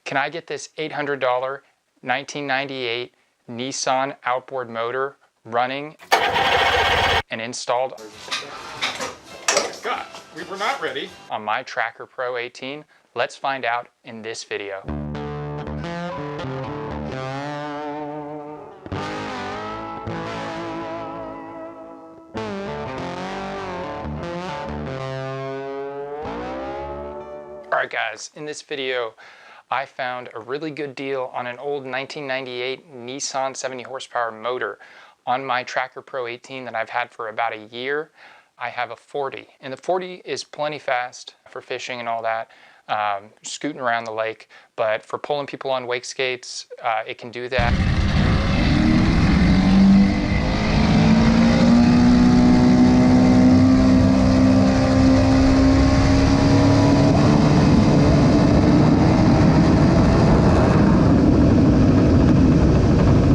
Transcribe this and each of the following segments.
Can I get this $800 1998 Nissan outboard motor running and installed? Scott, we were not ready. On my Tracker Pro 18, let's find out in this video. Alright guys, in this video I found a really good deal on an old 1998 Nissan 70 horsepower motor on my Tracker Pro 18 that I've had for about a year. I have a 40, and the 40 is plenty fast for fishing and all that, scooting around the lake, but for pulling people on wake skates, it can do that.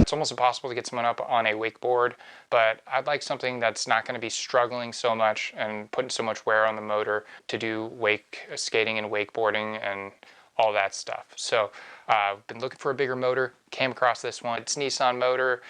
It's almost impossible to get someone up on a wakeboard, but I'd like something that's not going to be struggling so much and putting so much wear on the motor to do wake skating and wakeboarding and all that stuff. So I've been looking for a bigger motor, came across this one. It's a Nissan motor.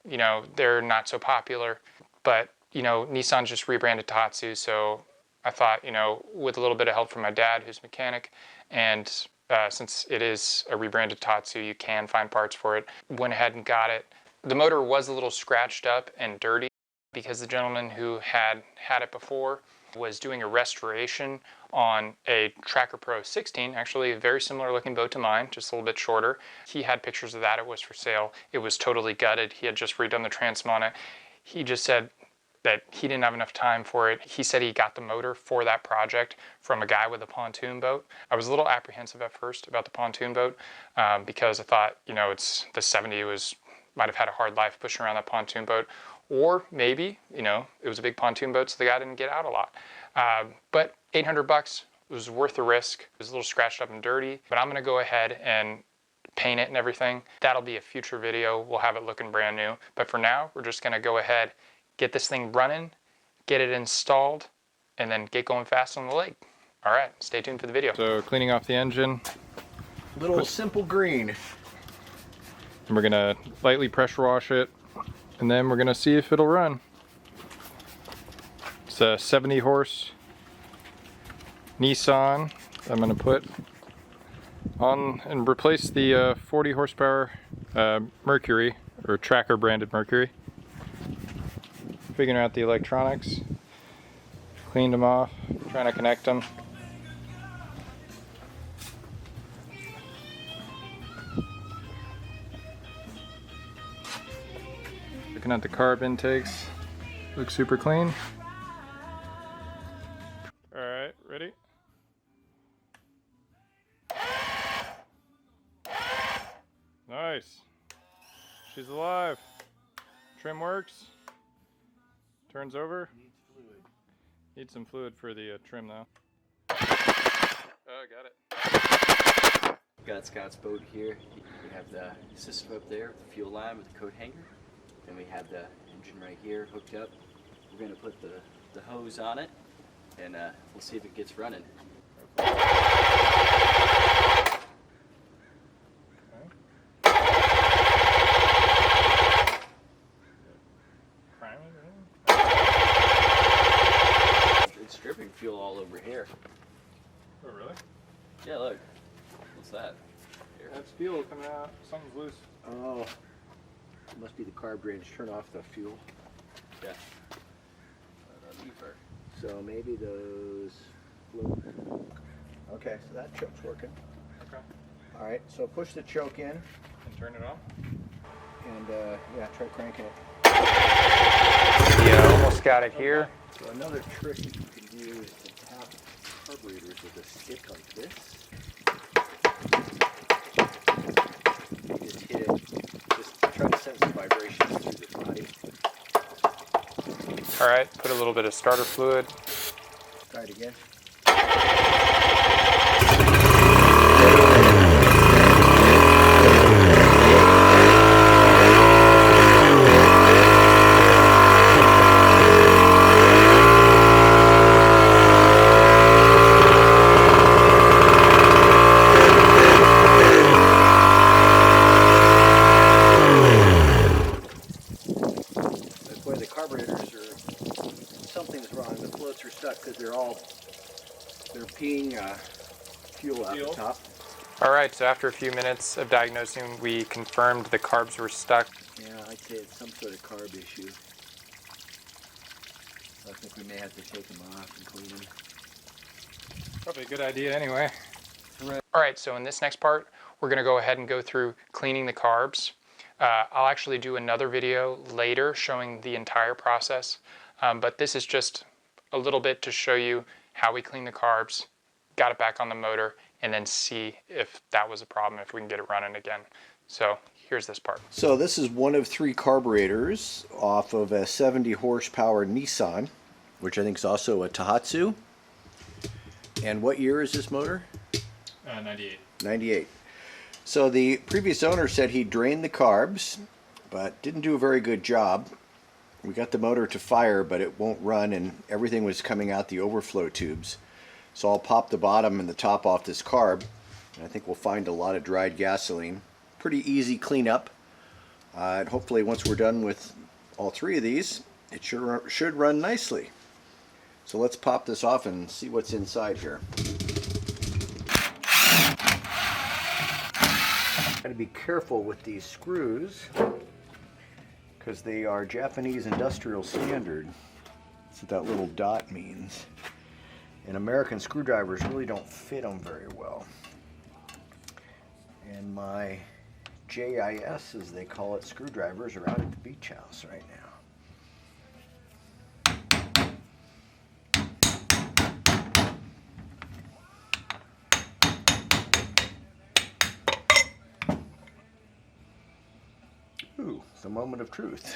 You know, they're not so popular, but you know, Nissan's just rebranded Tohatsu, so I thought, you know, with a little bit of help from my dad, who's a mechanic, and since it is a rebranded Tohatsu, you can find parts for it. Went ahead and got it. The motor was a little scratched up and dirty because the gentleman who had it before was doing a restoration on a Tracker Pro 16, actually a very similar looking boat to mine, just a little bit shorter. He had pictures of that. It was for sale. It was totally gutted. He had just redone the transom on it. He just said that he didn't have enough time for it. He said he got the motor for that project from a guy with a pontoon boat. I was a little apprehensive at first about the pontoon boat because I thought, you know, the 70 might have had a hard life pushing around that pontoon boat, or maybe, you know, it was a big pontoon boat so the guy didn't get out a lot. But $800 was worth the risk. It was a little scratched up and dirty, but I'm gonna go ahead and paint it and everything. That'll be a future video. We'll have it looking brand new. But for now, we're just gonna go ahead, get this thing running, get it installed, and then get going fast on the lake. All right, stay tuned for the video. So cleaning off the engine. Little simple green. And we're gonna lightly pressure wash it, and then we're gonna see if it'll run. It's a 70 horse Nissan I'm gonna put on and replace the 40 horsepower Mercury, or Tracker Branded Mercury. Figuring out the electronics, cleaned them off, trying to connect them. Looking at the carb intakes, looks super clean. Alright, ready? Nice. She's alive. Trim works. Turns over. Needs fluid. Need some fluid for the trim though. Oh, got it. Got Scott's boat here. We have the system up there, the fuel line with the coat hanger. Then we have the engine right here hooked up. We're going to put the hose on it, and we'll see if it gets running. It's dripping fuel all over here. Oh, really? Yeah, look. What's that? Here. That's fuel coming out. Something's loose. Oh, it must be the carb range. Turn off the fuel. Yeah. So maybe those. Okay, so that choke's working. Okay. All right, so push the choke in. And turn it on. And yeah, try cranking it. Yeah, almost got it here. So another trick that you can do is to tap carburetors with a stick like this. You just hit it. Just try to send some vibrations through the body. All right, put a little bit of starter fluid. Try it again. All right, so after a few minutes of diagnosing, we confirmed the carbs were stuck. Yeah, I'd say it's some sort of carb issue. I think we may have to take them off and clean them. Probably a good idea anyway. All right, so in this next part, we're gonna go ahead and go through cleaning the carbs. I'll actually do another video later showing the entire process, but this is just a little bit to show you how we clean the carbs, got it back on the motor, and then see if that was a problem, if we can get it running again. So here's this part. So this is one of 3 carburetors off of a 70 horsepower Nissan, which I think is also a Tohatsu. And what year is this motor? 98. 98. So the previous owner said he drained the carbs, but didn't do a very good job. We got the motor to fire, but it won't run, and everything was coming out the overflow tubes. So I'll pop the bottom and the top off this carb, and I think we'll find a lot of dried gasoline. Pretty easy cleanup. And hopefully once we're done with all 3 of these, it should run nicely. So let's pop this off and see what's inside here. Gotta be careful with these screws because they are Japanese industrial standard. That's what that little dot means. And American screwdrivers really don't fit them very well. And my JIS, as they call it, screwdrivers are out at the beach house right now. Ooh, the moment of truth.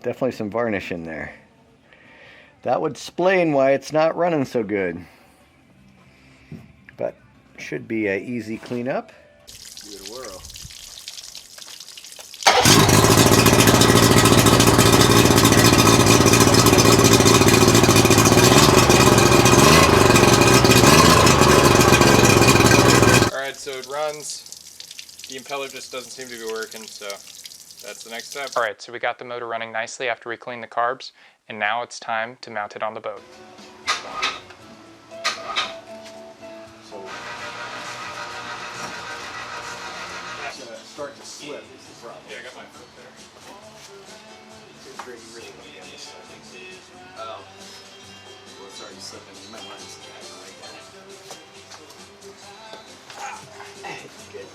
Definitely some varnish in there. That would explain why it's not running so good. But should be an easy cleanup. Give it a whirl. Alright, so it runs. The impeller just doesn't seem to be working, so that's the next step. Alright, so we got the motor running nicely after we cleaned the carbs, and now it's time to mount it on the boat. So it's going to start to slip is the problem. Yeah, I got my foot there. It's really want to be on this side. Oh. Well, it's already slipping. You might want to just drag it like that. Good.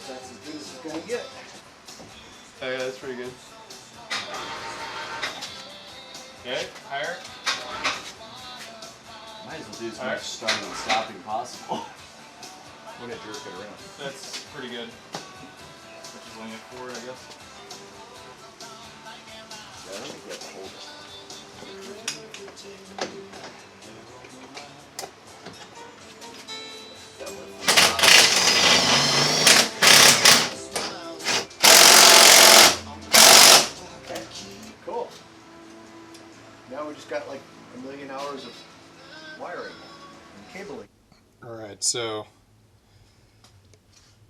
That's as good as it's going to get. Oh yeah, that's pretty good. Okay, higher. Might as well do as much starting and stopping possible. We're going to jerk it around. That's pretty good. Which is leaning it forward, I guess. Yeah, I don't think you have to hold it. Cool. Now we just got like 1,000,000 hours of wiring and cabling. Alright, so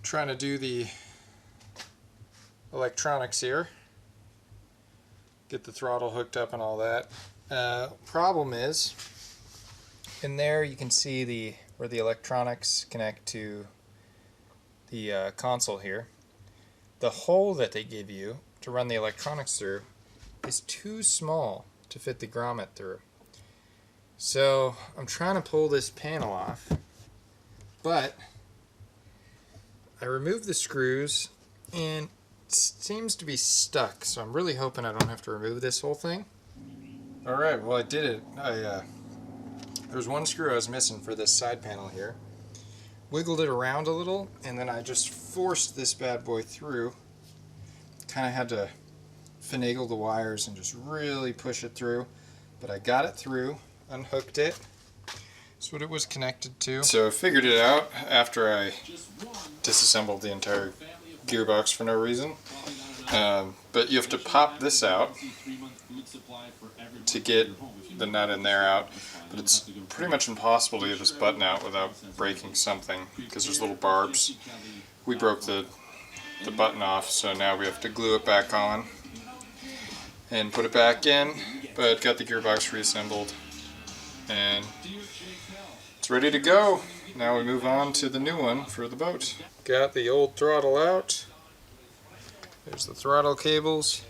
trying to do the electronics here. Get the throttle hooked up and all that. Problem is, in there you can see where the electronics connect to the console here. The hole that they give you to run the electronics through is too small to fit the grommet through. So I'm trying to pull this panel off, but I removed the screws and it seems to be stuck, so I'm really hoping I don't have to remove this whole thing. Alright, well I did it. There's one screw I was missing for this side panel here. Wiggled it around a little, and then I just forced this bad boy through. Kind of had to finagle the wires and just really push it through, but I got it through, unhooked it. That's what it was connected to. So I figured it out after I disassembled the entire gearbox for no reason. But you have to pop this out to get the nut in there out, but it's pretty much impossible to get this button out without breaking something because there's little barbs. We broke the button off, so now we have to glue it back on, and put it back in, but got the gearbox reassembled and it's ready to go. Now we move on to the new one for the boat. Got the old throttle out. There's the throttle cables.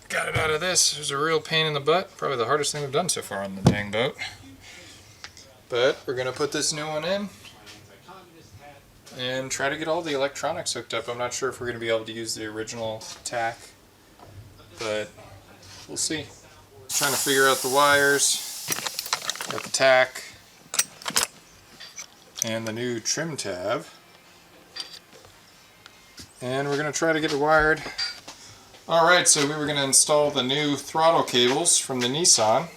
Got it out of this. It was a real pain in the butt. Probably the hardest thing we've done so far on the dang boat. But we're going to put this new one in and try to get all the electronics hooked up. I'm not sure if we're going to be able to use the original tack, but we'll see. Trying to figure out the wires. Got the tack and the new trim tab. And we're going to try to get it wired. Alright, so we were going to install the new throttle cables from the Nissan,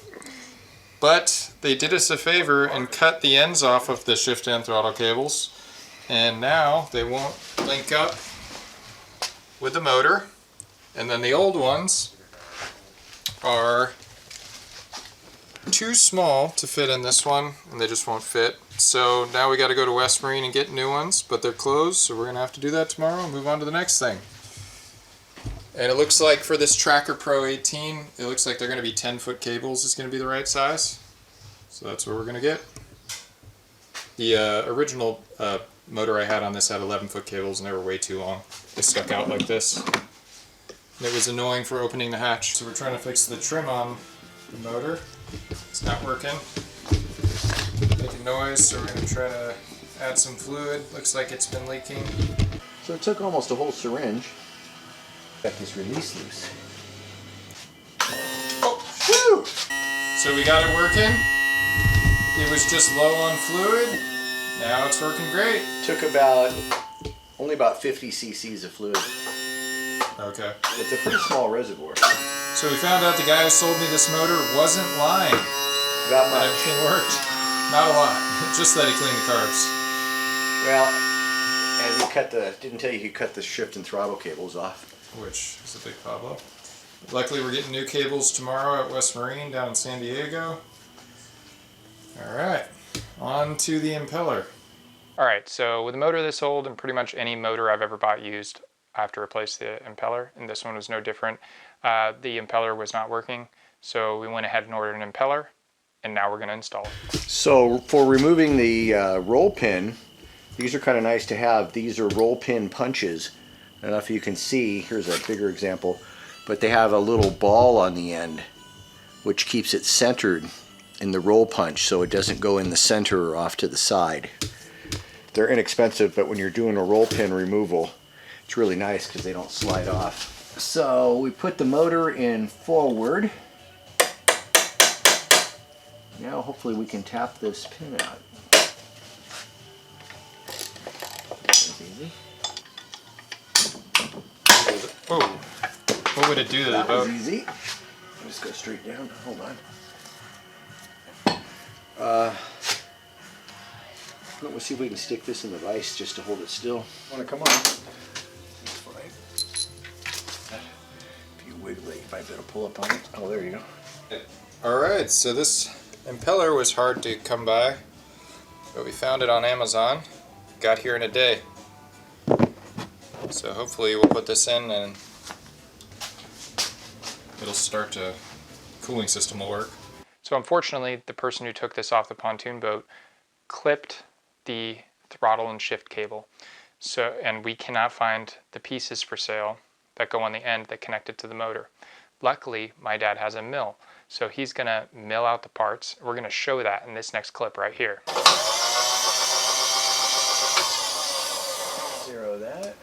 but they did us a favor and cut the ends off of the shift and throttle cables, and now they won't link up with the motor. And then the old ones are too small to fit in this one, and they just won't fit. So now we got to go to West Marine and get new ones, but they're closed, so we're going to have to do that tomorrow and move on to the next thing. And it looks like for this Tracker Pro 18, it looks like they're going to be 10-foot cables is going to be the right size. So that's what we're going to get. The original motor I had on this had 11-foot cables and they were way too long. They stuck out like this. And it was annoying for opening the hatch. So we're trying to fix the trim on the motor. It's not working. Making noise, so we're going to try to add some fluid. Looks like it's been leaking. So it took almost a whole syringe. Got this release loose. Oh, whew! So we got it working. It was just low on fluid. Now it's working great. Took only about 50 cc's of fluid. Okay. It's a pretty small reservoir. So we found out the guy who sold me this motor wasn't lying. About That much. everything worked. Not a lot. Just that he cleaned the carbs. Well, and he didn't tell you he cut the shift and throttle cables off. Which is a big problem. Luckily we're getting new cables tomorrow at West Marine down in San Diego. Alright, on to the Impeller. Alright, so with a motor this old and pretty much any motor I've ever bought used, I have to replace the Impeller, and this one was no different. The Impeller was not working, so we went ahead and ordered an Impeller, and now we're going to install it. So for removing the roll pin, these are kind of nice to have. These are roll pin punches. I don't know if you can see, here's a bigger example, but they have a little ball on the end which keeps it centered in the roll punch so it doesn't go in the center or off to the side. They're inexpensive, but when you're doing a roll pin removal, it's really nice because they don't slide off. So we put the motor in forward. Now hopefully we can tap this pin out. That's easy. Whoa, what would it do to the That boat? was easy. I'll just go straight down. Hold on. We'll see if we can stick this in the vise just to hold it still. Want to come on? That's fine. If you wiggle it, you might be able to pull up on it. Oh, there you go. Alright, so this Impeller was hard to come by, but we found it on Amazon. Got here in a day. So hopefully we'll put this in and it'll start to, cooling system will work. So unfortunately the person who took this off the pontoon boat clipped the throttle and shift cable. And we cannot find the pieces for sale that go on the end that connect it to the motor. Luckily my dad has a mill, so he's gonna mill out the parts. We're gonna show that in this next clip right here. Zero that.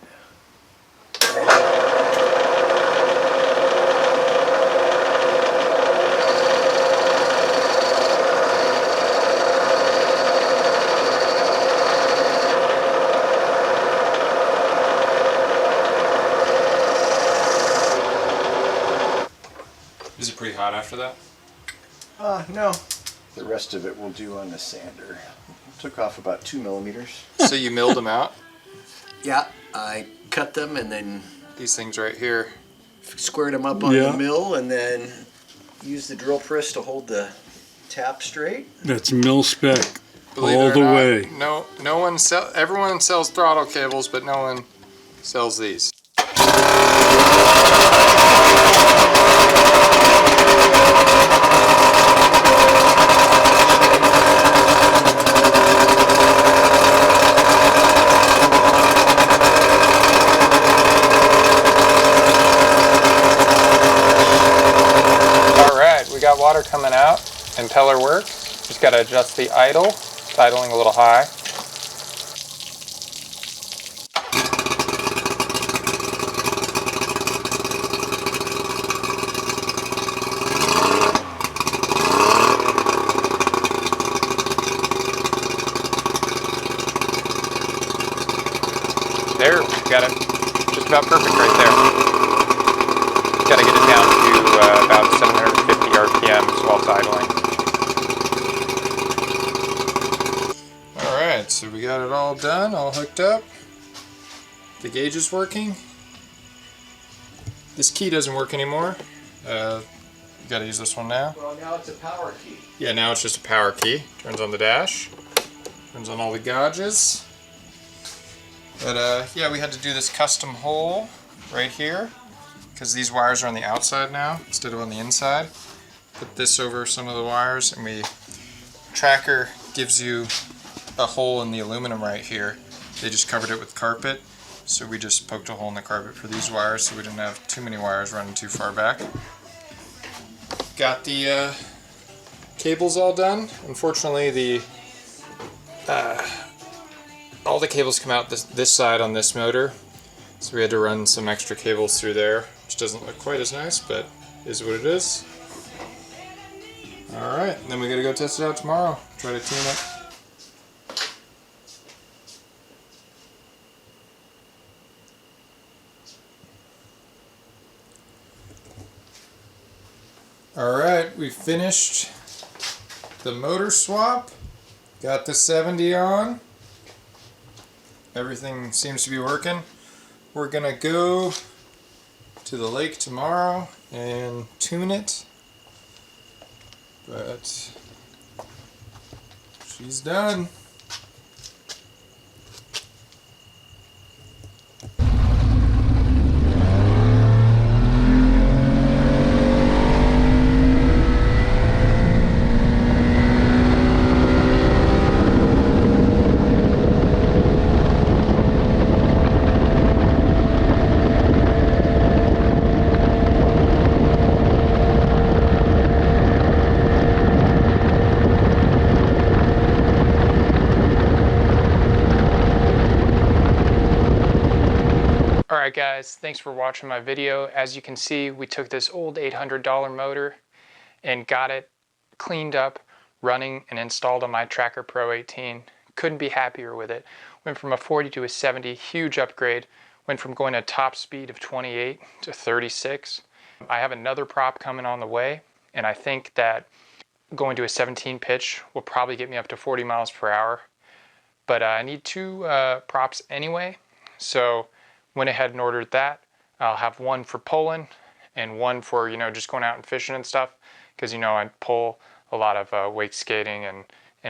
Is it pretty hot after that? No. The rest of it we'll do on the sander. Took off about 2 millimeters. So you milled them out? Yeah, I cut them and then These things right here. squared them up on the mill and then used the drill press to hold the tap straight. That's mill spec. Believe all it or the not, way. Everyone sells throttle cables, but no one sells these. We got water coming out. Impeller works. Just got to adjust the idle. It's idling a little high. There, got it just about perfect right there. Got to get it down to about 750 RPMs while it's idling. Alright, so we got it all done, all hooked up. The gauge is working. This key doesn't work anymore. You got to use this one now. Well, now it's a power key. Yeah, now it's just a power key. Turns on the dash. Turns on all the gauges. But yeah, we had to do this custom hole right here because these wires are on the outside now instead of on the inside. Put this over some of the wires, and Tracker gives you a hole in the aluminum right here. They just covered it with carpet, so we just poked a hole in the carpet for these wires so we didn't have too many wires running too far back. Got the cables all done. Unfortunately, all the cables come out this side on this motor, so we had to run some extra cables through there, which doesn't look quite as nice, but is what it is. Alright, then we gotta go test it out tomorrow, try to tune it. Alright, we finished the motor swap, got the 70 on. Everything seems to be working. We're gonna go to the lake tomorrow and tune it, but she's done. Alright guys, thanks for watching my video. As you can see, we took this old $800 motor and got it cleaned up, running, and installed on my Tracker Pro 18. Couldn't be happier with it. Went from a 40 to a 70, huge upgrade. Went from going a top speed of 28 to 36. I have another prop coming on the way, and I think that going to a 17 pitch will probably get me up to 40 miles per hour. But I need two props anyway, so went ahead and ordered that. I'll have one for pulling and one for, just going out and fishing and stuff, because, I pull a lot of wake skating and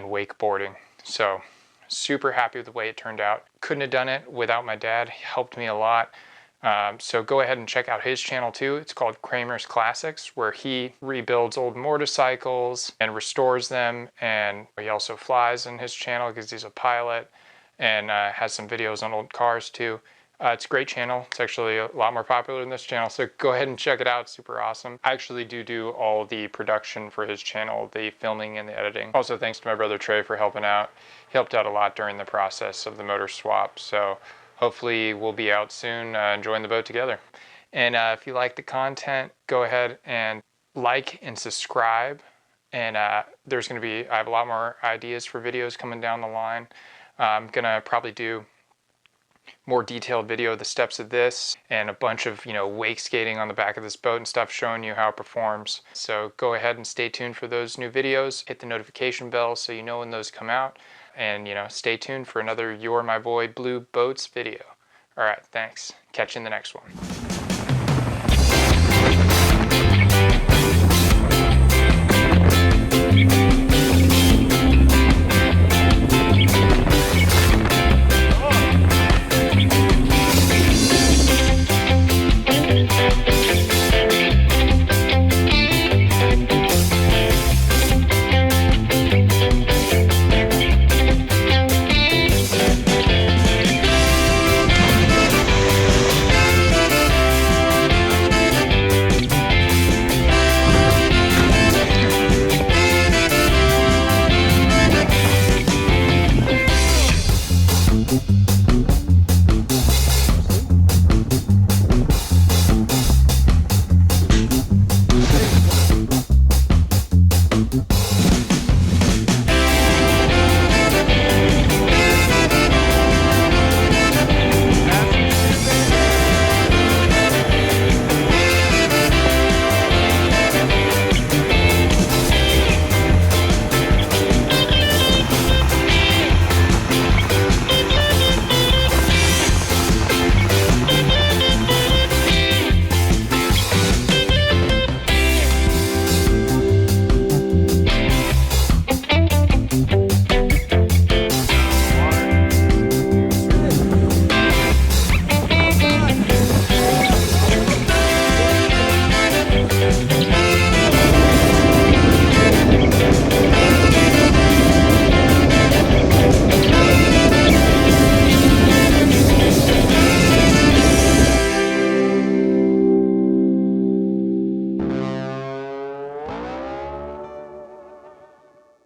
wakeboarding. So super happy with the way it turned out. Couldn't have done it without my dad. He helped me a lot. So go ahead and check out his channel too. It's called Kramer's Classics, where he rebuilds old motorcycles and restores them. And he also flies in his channel because he's a pilot, and has some videos on old cars too. It's a great channel. It's actually a lot more popular than this channel, so go ahead and check it out. It's super awesome. I actually do all the production for his channel, the filming and the editing. Also, thanks to my brother Trey for helping out. He helped out a lot during the process of the motor swap, so hopefully we'll be out soon enjoying the boat together. And if you like the content, go ahead and like and subscribe. And I have a lot more ideas for videos coming down the line. I'm gonna probably do more detailed video of the steps of this and a bunch of wake skating on the back of this boat and stuff, showing you how it performs. So go ahead and stay tuned for those new videos. Hit the notification bell so you know when those come out, and stay tuned for another You're My Boy Blue Boats video. All right, thanks. Catch you in the next one.